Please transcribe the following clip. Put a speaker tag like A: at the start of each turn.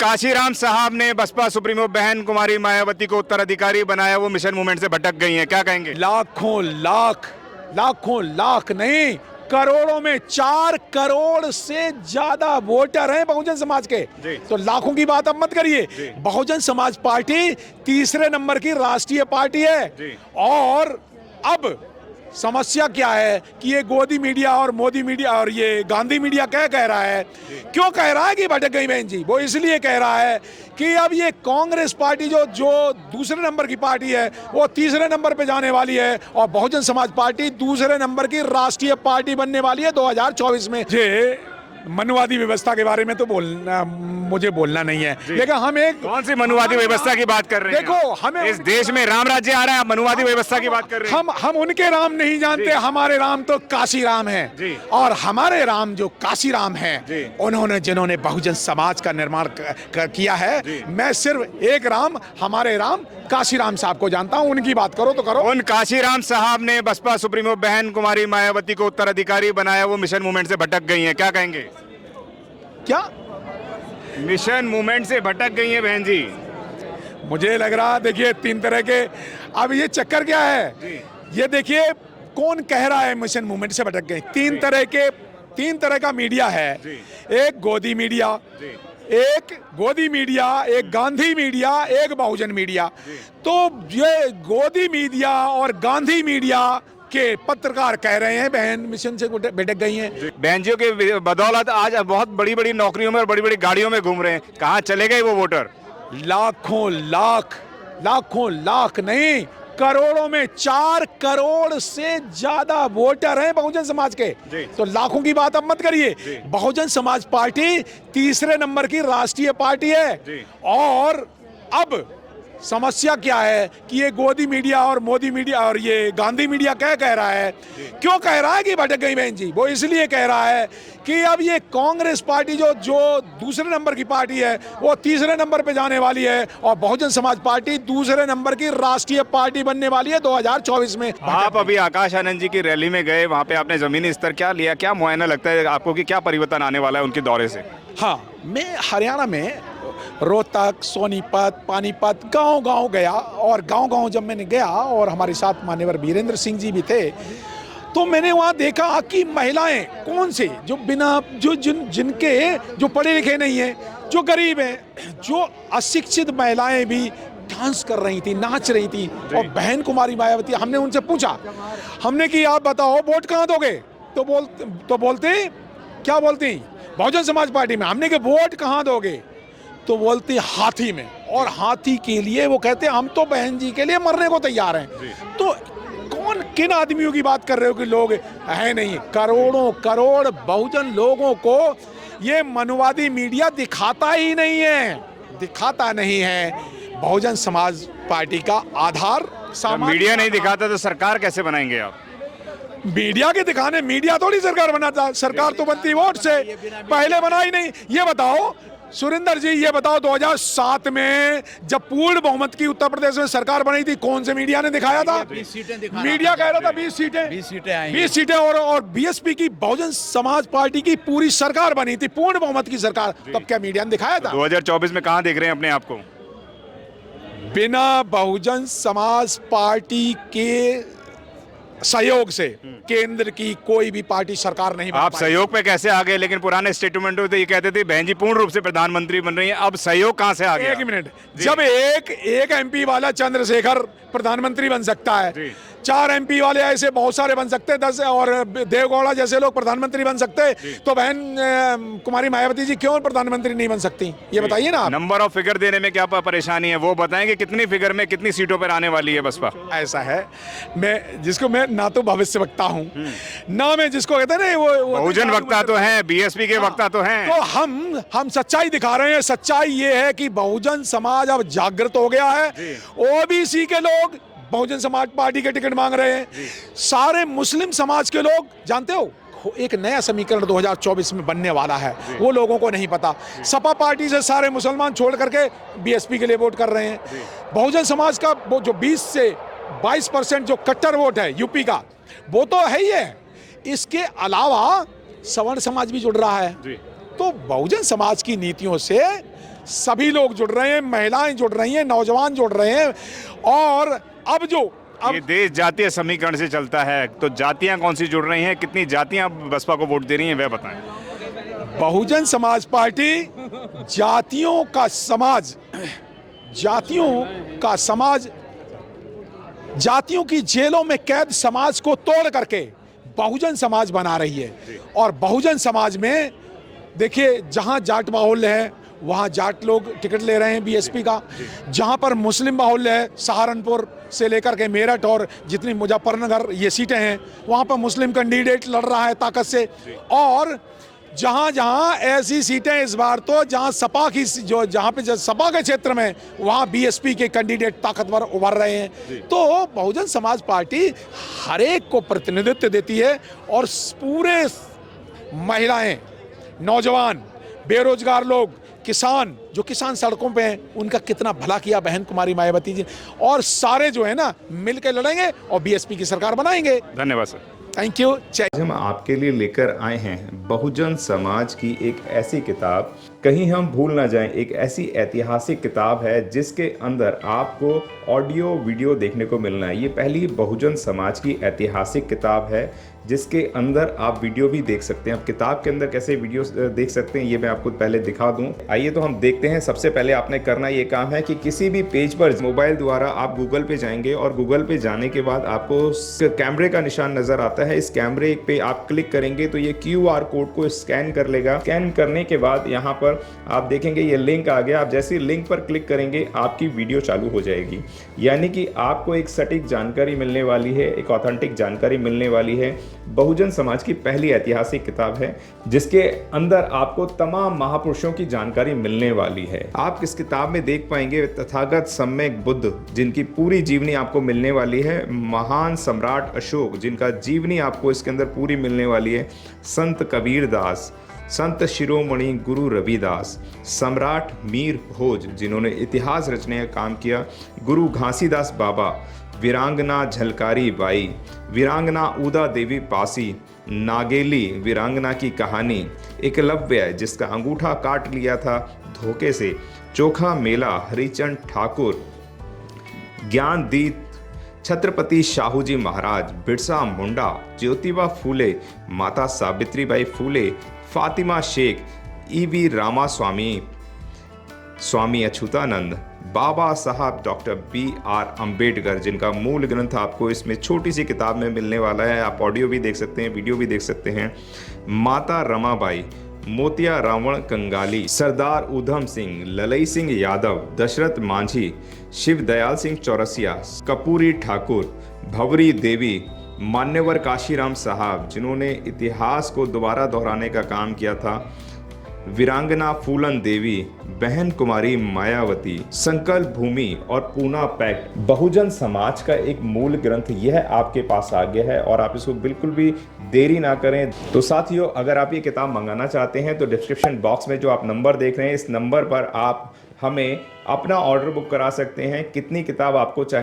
A: काशीराम साहब ने बसपा सुप्रीमो बहन कुमारी मायावती को उत्तराधिकारी बनाया, वो मिशन मूवमेंट से भटक गई हैं, क्या कहेंगे?
B: लाखों लाख नहीं, करोड़ों में 4 करोड़ से ज्यादा वोटर हैं बहुजन समाज के। तो लाखों की बात अब मत करिए। बहुजन समाज पार्टी तीसरे नंबर की राष्ट्रीय पार्टी है। और अब समस्या क्या है कि ये गोदी मीडिया और मोदी मीडिया और ये गांधी मीडिया क्या कह रहा है, क्यों कह रहा है कि भटक गई बहन जी? वो इसलिए कह रहा है कि अब ये कांग्रेस पार्टी जो दूसरे नंबर की पार्टी है वो तीसरे नंबर पे जाने वाली है और बहुजन समाज पार्टी दूसरे नंबर की राष्ट्रीय पार्टी बनने वाली है 2024 में। मनुवादी व्यवस्था के बारे में तो मुझे बोलना नहीं है, लेकिन हम एक
A: कौन सी मनुवादी व्यवस्था की बात कर रहे हैं?
B: देखो, हमें
A: इस देश में राम राज्य आ रहा है, मनुवादी व्यवस्था की बात कर रहे हैं।
B: हम उनके राम नहीं जानते, हमारे राम तो काशीराम हैं। और हमारे राम जो काशीराम हैं, उन्होंने जिन्होंने बहुजन समाज का निर्माण किया है, मैं सिर्फ एक राम, हमारे राम काशीराम साहब को जानता हूं। उनकी बात करो तो करो।
A: उन काशीराम साहब ने बसपा सुप्रीमो बहन कुमारी मायावती को उत्तराधिकारी बनाया, वो मिशन मूवमेंट से भटक गई हैं, क्या कहेंगे?
B: क्या
A: मिशन मूवमेंट से भटक गई हैं बहन जी?
B: मुझे लग रहा, देखिए 3 तरह के, अब ये चक्कर क्या है, ये देखिए कौन कह रहा है मिशन मूवमेंट से भटक गई। 3 तरह का मीडिया है। एक गोदी मीडिया, एक गांधी मीडिया, एक बहुजन मीडिया। तो ये गोदी मीडिया और गांधी मीडिया के पत्रकार कह रहे हैं बहन मिशन से भटक गई हैं।
A: बहन जी के बदौलत आज बहुत बड़ी बड़ी नौकरियों में और बड़ी बड़ी गाड़ियों में घूम रहे हैं, कहाँ चले गए वो वोटर?
B: लाखों लाख नहीं, करोड़ों में 4 करोड़ से ज्यादा वोटर हैं बहुजन समाज के। तो लाखों की बात अब मत करिए। बहुजन समाज पार्टी तीसरे नंबर की राष्ट्रीय पार्टी है। और अब समस्या क्या है कि ये गोदी मीडिया और मोदी मीडिया और ये गांधी मीडिया क्या कह रहा है, क्यों कह रहा है कि भटक गई बहन जी? वो इसलिए कह रहा है कि अब ये कांग्रेस पार्टी जो दूसरे नंबर की पार्टी है वो तीसरे नंबर पे जाने वाली है और बहुजन समाज पार्टी दूसरे नंबर की राष्ट्रीय पार्टी बनने वाली है 2024 में।
A: आप अभी आकाश आनंद जी की रैली में गए, वहाँ पे आपने जमीनी स्तर क्या लिया, क्या मुआयना लगता है आपको कि क्या परिवर्तन आने वाला है उनके दौरे से?
B: हाँ, मैं हरियाणा में रोहतक, सोनीपत, पानीपत गांव गया और गांव जब मैंने गया और हमारे साथ मान्यवर वीरेंद्र सिंह जी भी थे, तो मैंने वहाँ देखा कि महिलाएं कौन से जिनके जो पढ़े लिखे नहीं है, जो गरीब हैं, जो अशिक्षित महिलाएं भी डांस कर रही थी, नाच रही थी। और बहन कुमारी मायावती, हमने उनसे पूछा, हमने कि आप बताओ वोट कहाँ दोगे? तो बोलते क्या बोलती, बहुजन समाज पार्टी में। हमने कि वोट कहाँ दोगे? तो बोलते हाथी में। और हाथी के लिए वो कहते हम तो बहन जी के लिए मरने को तैयार हैं। तो किन आदमियों की बात कर रहे हो कि लोग है नहीं? करोड़ों करोड़ बहुजन लोगों को ये मनुवादी मीडिया दिखाता नहीं है बहुजन समाज पार्टी का आधार।
A: मीडिया नहीं दिखाता तो सरकार कैसे बनाएंगे आप?
B: मीडिया के दिखाने, मीडिया थोड़ी सरकार बनाता, सरकार तो बनती वोट से, पहले बना ही नहीं। ये बताओ सुरेंद्र जी, ये बताओ 2007 में जब पूर्ण बहुमत की उत्तर प्रदेश में सरकार बनी थी, कौन से मीडिया ने दिखाया था?
C: 20 सीटें दिखा
B: मीडिया कह रहा था 20 सीटें और बीएसपी की बहुजन समाज पार्टी की पूरी सरकार बनी थी, पूर्ण बहुमत की सरकार। तब क्या मीडिया ने दिखाया था?
A: 2024 में कहाँ देख रहे हैं अपने आप को?
B: बिना बहुजन समाज पार्टी के सहयोग से केंद्र की कोई भी पार्टी सरकार नहीं बन
A: आप
B: पाई।
A: सहयोग पे कैसे आ गए? लेकिन पुराने स्टेटमेंट होते ये कहते थे बहन जी पूर्ण रूप से प्रधानमंत्री बन रही हैं, अब सहयोग कहां से आ गया?
B: 1 मिनट, जब एक एमपी वाला चंद्रशेखर प्रधानमंत्री बन सकता है, 4 एमपी वाले ऐसे बहुत सारे बन सकते हैं, 10 और देवगौड़ा जैसे लोग प्रधानमंत्री बन सकते हैं, तो बहन कुमारी मायावती जी क्यों प्रधानमंत्री नहीं बन सकती? ये बताइए ना।
A: नंबर ऑफ फिगर देने में क्या परेशानी है, वो बताएंगे कितनी फिगर में कितनी सीटों पर आने वाली है बसपा?
B: ऐसा है, मैं ना तो भविष्यवक्ता हूं, ना मैं जिसको कहते हैं ना वो
A: बहुजन वक्ता तो हैं, बीएसपी के वक्ता तो हैं।
B: तो हम सच्चाई दिखा रहे हैं। सच्चाई ये है कि बहुजन समाज अब जागृत हो गया है। ओबीसी के लोग बहुजन समाज पार्टी के टिकट मांग रहे हैं। सारे मुस्लिम समाज के लोग, जानते हो एक नया समीकरण 2024 में बनने वाला है, वो लोगों को नहीं पता। सपा पार्टी से सारे मुसलमान छोड़ करके बीएसपी के लिए वोट कर रहे हैं। बहुजन समाज का वो जो 20 से 22% जो कट्टर वोट है यूपी का, वो तो है ही है। इसके अलावा सवर्ण समाज भी जुड़ रहा है। तो बहुजन समाज की नीतियों से सभी लोग जुड़ रहे हैं, महिलाएं जुड़ रही हैं, नौजवान जुड़ रहे हैं। और अब
A: ये देश जातीय समीकरण से चलता है, तो जातियां कौन सी जुड़ रही हैं, कितनी जातियां बसपा को वोट दे रही हैं, वह बताएं।
B: बहुजन समाज पार्टी जातियों का समाज, जातियों की जेलों में कैद समाज को तोड़ करके बहुजन समाज बना रही है। और बहुजन समाज में देखिए, जहां जाट माहौल है वहाँ जाट लोग टिकट ले रहे हैं बीएसपी का, जहाँ पर मुस्लिम माहौल है, सहारनपुर से लेकर के मेरठ और जितनी मुजफ्फरनगर ये सीटें हैं, वहाँ पर मुस्लिम कैंडिडेट लड़ रहा है ताकत से। और जहाँ जहाँ ऐसी सीटें इस बार तो जहाँ सपा की जहाँ पे सपा के क्षेत्र में, वहाँ बीएसपी के कैंडिडेट ताकतवर उभर रहे हैं। तो बहुजन समाज पार्टी हर एक को प्रतिनिधित्व देती है और पूरे महिलाएं, नौजवान, बेरोजगार लोग, किसान, जो किसान सड़कों पे हैं, उनका कितना भला किया बहन कुमारी मायावती जी। और सारे जो है ना मिल के लड़ेंगे और बीएसपी की सरकार बनाएंगे।
A: धन्यवाद सर।
B: Thank you.
C: आज हम आपके लिए लेकर आए हैं बहुजन समाज की एक ऐसी किताब, कहीं हम भूल ना जाएं, एक ऐसी ऐतिहासिक किताब है जिसके अंदर आपको ऑडियो वीडियो देखने को मिलना है। ये पहली बहुजन समाज की ऐतिहासिक किताब है जिसके अंदर आप वीडियो भी देख सकते हैं। अब किताब के अंदर कैसे वीडियो देख सकते हैं ये मैं आपको पहले दिखा दूं। आइए तो हम देखते हैं। सबसे पहले आपने करना ये काम है कि किसी भी पेज पर मोबाइल द्वारा आप गूगल पे जाएंगे और गूगल पे जाने के बाद आपको कैमरे का निशान नजर आता है। इस कैमरे पे आप क्लिक करेंगे तो ये QR कोड को स्कैन कर लेगा। स्कैन करने के बाद यहाँ पर आप देखेंगे ये लिंक आ गया। आप जैसे लिंक पर क्लिक करेंगे आपकी वीडियो चालू हो जाएगी, यानी कि आपको एक सटीक जानकारी मिलने वाली है, एक ऑथेंटिक जानकारी मिलने वाली है। बहुजन समाज की पहली ऐतिहासिक किताब है जिसके अंदर आपको तमाम महापुरुषों की जानकारी मिलने वाली है। आप इस किताब में देख पाएंगे तथागत सम्यक बुद्ध, जिनकी पूरी जीवनी आपको मिलने वाली है। महान सम्राट अशोक, जिनका जीवनी आपको इसके अंदर पूरी मिलने वाली है। संत कबीर दास, संत शिरोमणि गुरु रविदास, सम्राट मीर भोज, जिन्होंने इतिहास रचने का काम किया, गुरु घासीदास बाबा, वीरांगना झलकारी बाई, वीरांगना उदा देवी पासी, नागेली वीरांगना की कहानी, एकलव्य जिसका अंगूठा काट लिया था धोखे से, चोखा मेला हरिचंद ठाकुर, ज्ञानदीप छत्रपति शाहूजी महाराज, बिरसा मुंडा, ज्योतिबा फूले, माता सावित्रीबाई फूले, फातिमा शेख, EV रामास्वामी, स्वामी अच्युतानंद, बाबा साहब डॉक्टर BR अम्बेडकर, जिनका मूल ग्रंथ आपको इसमें छोटी सी किताब में मिलने वाला है। आप ऑडियो भी देख सकते हैं, वीडियो भी देख सकते हैं। माता रमाबाई, मोतिया रावण कंगाली, सरदार उधम सिंह, ललई सिंह यादव, दशरथ मांझी, शिव दयाल सिंह चौरसिया, कपूरी ठाकुर, भंवरी देवी, मान्यवर काशीराम साहब, जिन्होंने इतिहास को दोबारा दोहराने का काम किया था, वीरांगना फूलन देवी, बहन कुमारी मायावती, संकल्प भूमि और पूना पैक्ट। बहुजन समाज का एक मूल ग्रंथ यह आपके पास आ गया है और आप इसको बिल्कुल भी देरी ना करें। तो साथियों, अगर आप ये किताब मंगाना चाहते हैं तो डिस्क्रिप्शन बॉक्स में जो आप नंबर देख रहे हैं, इस नंबर पर आप हमें अपना ऑर्डर बुक करा सकते हैं। कितनी किताब आपको चाहिए